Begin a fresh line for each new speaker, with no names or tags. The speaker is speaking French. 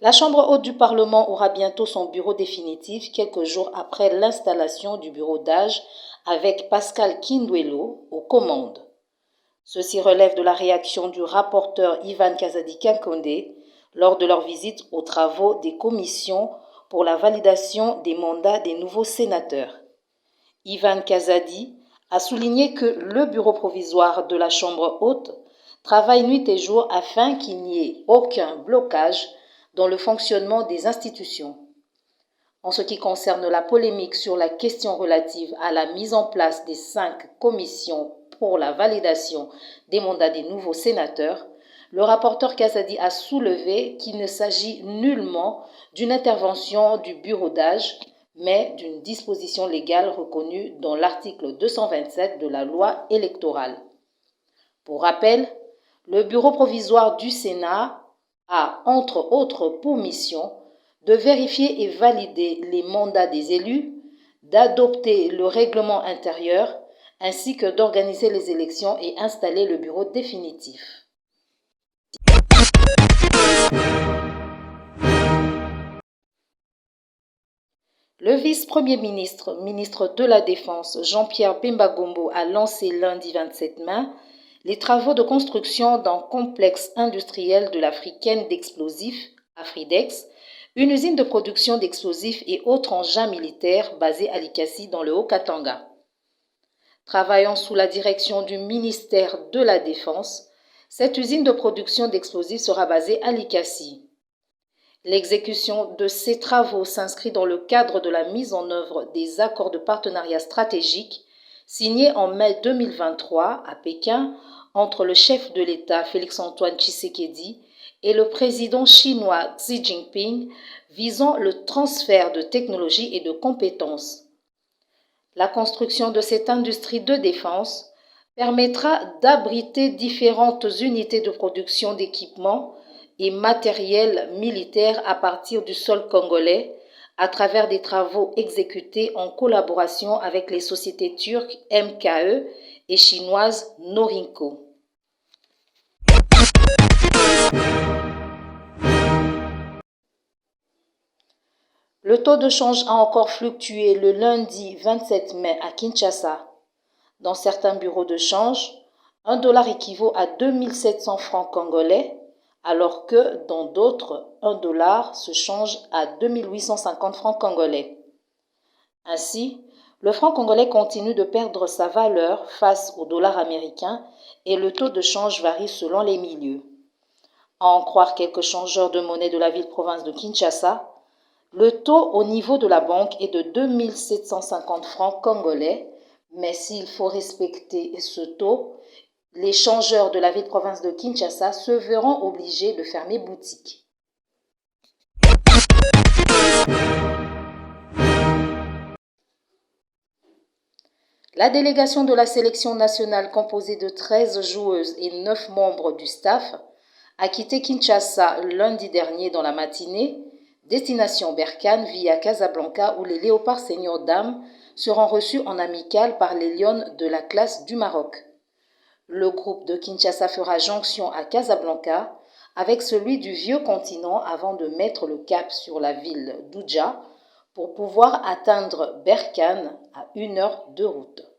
La Chambre haute du Parlement aura bientôt son bureau définitif, quelques jours après l'installation du bureau d'âge avec Pascal Kindwelo aux commandes. Ceci relève de la réaction du rapporteur Ivan Kazadi-Kankonde lors de leur visite aux travaux des commissions pour la validation des mandats des nouveaux sénateurs. Ivan Kazadi a souligné que le bureau provisoire de la Chambre haute travaille nuit et jour afin qu'il n'y ait aucun blocage dans le fonctionnement des institutions. En ce qui concerne la polémique sur la question relative à la mise en place des 5 commissions pour la validation des mandats des nouveaux sénateurs, le rapporteur Kazadi a soulevé qu'il ne s'agit nullement d'une intervention du bureau d'âge, mais d'une disposition légale reconnue dans l'article 227 de la loi électorale. Pour rappel, le bureau provisoire du Sénat a, entre autres, pour mission de vérifier et valider les mandats des élus, d'adopter le règlement intérieur, ainsi que d'organiser les élections et installer le bureau définitif. Le vice-premier ministre, ministre de la Défense, Jean-Pierre Bemba Gombo, a lancé lundi 27 mai les travaux de construction d'un complexe industriel de l'Africaine d'explosifs, Afridex, une usine de production d'explosifs et autres engins militaires basée à Likasi dans le Haut-Katanga. Travaillant sous la direction du ministère de la Défense, cette usine de production d'explosifs sera basée à Likasi. L'exécution de ces travaux s'inscrit dans le cadre de la mise en œuvre des accords de partenariat stratégique signés en mai 2023 à Pékin entre le chef de l'État Félix-Antoine Tshisekedi et le président chinois Xi Jinping visant le transfert de technologies et de compétences. La construction de cette industrie de défense permettra d'abriter différentes unités de production d'équipements et matériel militaire à partir du sol congolais à travers des travaux exécutés en collaboration avec les sociétés turques MKE et chinoises Norinco. Le taux de change a encore fluctué le lundi 27 mai à Kinshasa. Dans certains bureaux de change, $1 équivaut à 2700 francs congolais, alors que dans d'autres, $1 se change à 2850 francs congolais. Ainsi, le franc congolais continue de perdre sa valeur face au dollar américain et le taux de change varie selon les milieux. À en croire quelques changeurs de monnaie de la ville-province de Kinshasa, le taux au niveau de la banque est de 2750 francs congolais, mais s'il faut respecter ce taux, les changeurs de la ville-province de Kinshasa se verront obligés de fermer boutique. La délégation de la sélection nationale composée de 13 joueuses et 9 membres du staff a quitté Kinshasa lundi dernier dans la matinée, destination Berkane via Casablanca où les Léopards Seniors Dames seront reçus en amical par les Lions de la classe du Maroc. Le groupe de Kinshasa fera jonction à Casablanca avec celui du vieux continent avant de mettre le cap sur la ville d'Oudja pour pouvoir atteindre Berkane à 1 heure de route.